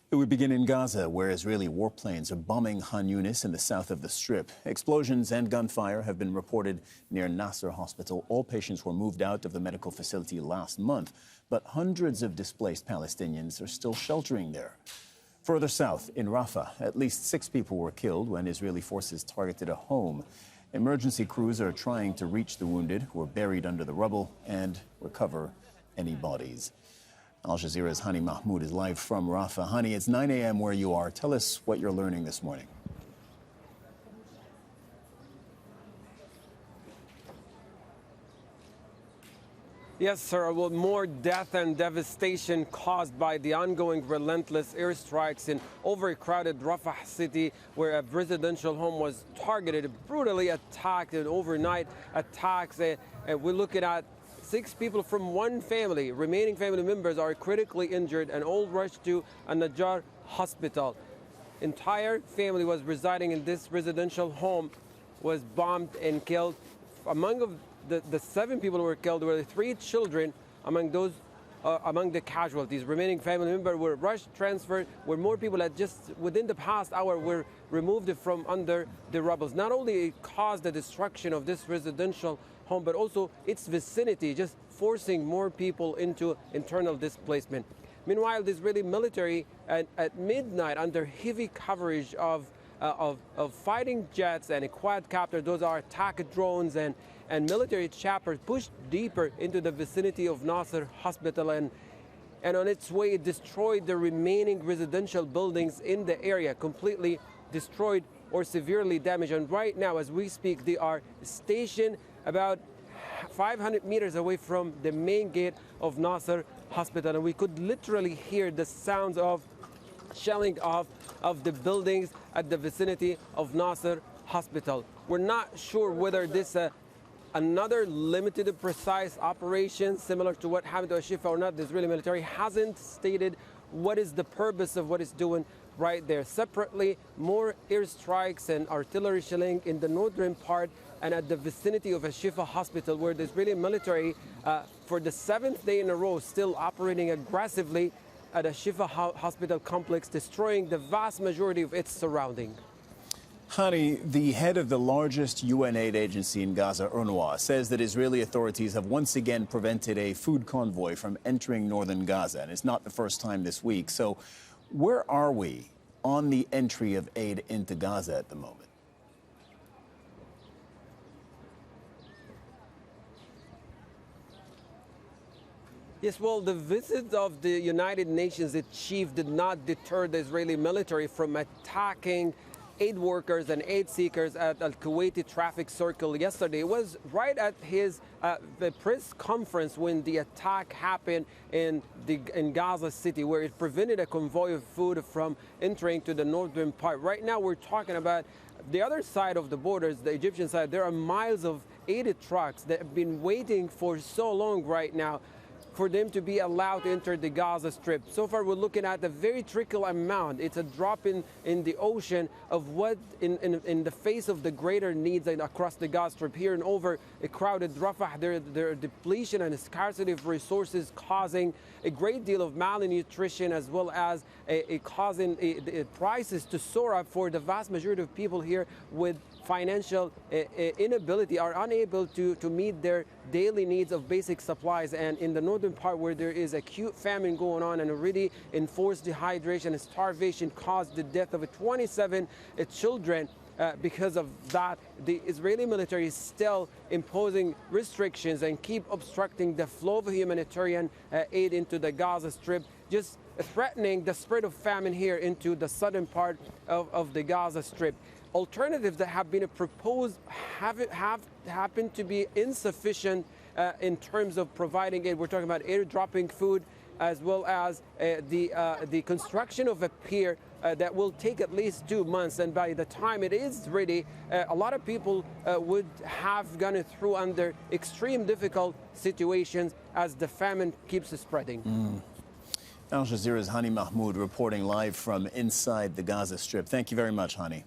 We begin in Gaza, where Israeli warplanes are bombing Khan Younis in the south of the Strip. Explosions and gunfire have been reported near Nasser Hospital. All patients were moved out of the medical facility last month, but hundreds of displaced Palestinians are still sheltering there. Further south, in Rafah, at least 6 people were killed when Israeli forces targeted a home. Emergency crews are trying to reach the wounded who are buried under the rubble and recover any bodies. Al Jazeera's Hani Mahmoud is live from Rafah. Hani, it's 9 a.m. where you are. Tell us what you're learning this morning. Yes, sir. Well, more death and devastation caused by the ongoing relentless airstrikes in overcrowded Rafah city, where a residential home was targeted, brutally attacked, and overnight attacks. And we're looking at 6 people from one family. Remaining family members are critically injured and all rushed to a Nasser Hospital. Entire family was residing in this residential home was bombed and killed. Among the 7 people who were killed were 3 children among the casualties. Remaining family members were rushed, transferred, where more people had just within the past hour were removed from under the rubble. Not only it caused the destruction of this residential home, but also its vicinity, just forcing more people into internal displacement. Meanwhile, the Israeli military at midnight, under heavy coverage of fighting jets and quadcopters, those are attack drones and military choppers, pushed deeper into the vicinity of Nasser Hospital, and on its way it destroyed the remaining residential buildings in the area, completely destroyed or severely damaged. And right now, as we speak, they are stationed about 500 meters away from the main gate of Nasser Hospital, and we could literally hear the sounds of shelling of the buildings at the vicinity of Nasser Hospital. We're not sure whether this another limited precise operation similar to what happened to Shifa or not. The Israeli military hasn't stated what is the purpose of what it's doing right there. Separately, more airstrikes and artillery shelling in the northern part and at the vicinity of Shifa Hospital, where the Israeli military, for the 7th day in a row, still operating aggressively at a Shifa Hospital complex, destroying the vast majority of its surrounding. Hani, the head of the largest UN aid agency in Gaza, UNRWA, says that Israeli authorities have once again prevented a food convoy from entering northern Gaza, and it's not the first time this week. So where are we on the entry of aid into Gaza at the moment? Yes, well, the visit of the United Nations chief did not deter the Israeli military from attacking aid workers and aid seekers at Al Kuwaiti traffic circle yesterday. It was right at his the press conference when the attack happened in Gaza City, where it prevented a convoy of food from entering to the northern part. Right now, we're talking about the other side of the borders, the Egyptian side. There are miles of aided trucks that have been waiting for so long right now for them to be allowed to enter the Gaza Strip. So far, we're looking at a very trickle amount. It's a drop in the ocean of what in the face of the greater needs across the Gaza Strip. Here in over a crowded Rafah, there are depletion and scarcity of resources causing a great deal of malnutrition, as well as causing prices to soar up for the vast majority of people here with financial inability, are unable to meet their daily needs of basic supplies. And in the northern part, where there is acute famine going on and already enforced dehydration and starvation caused the death of 27 children. Because of that, the Israeli military is still imposing restrictions and keep obstructing the flow of humanitarian aid into the Gaza Strip, just threatening the spread of famine here into the southern part of the Gaza Strip. Alternatives that have been proposed have happened to be insufficient in terms of providing aid. We're talking about airdropping food, as well as the construction of a pier that will take at least 2 months. And by the time it is ready, a lot of people would have gone through under extreme difficult situations as the famine keeps spreading. Al Jazeera's Hani Mahmoud reporting live from inside the Gaza Strip. Thank you very much, Hani.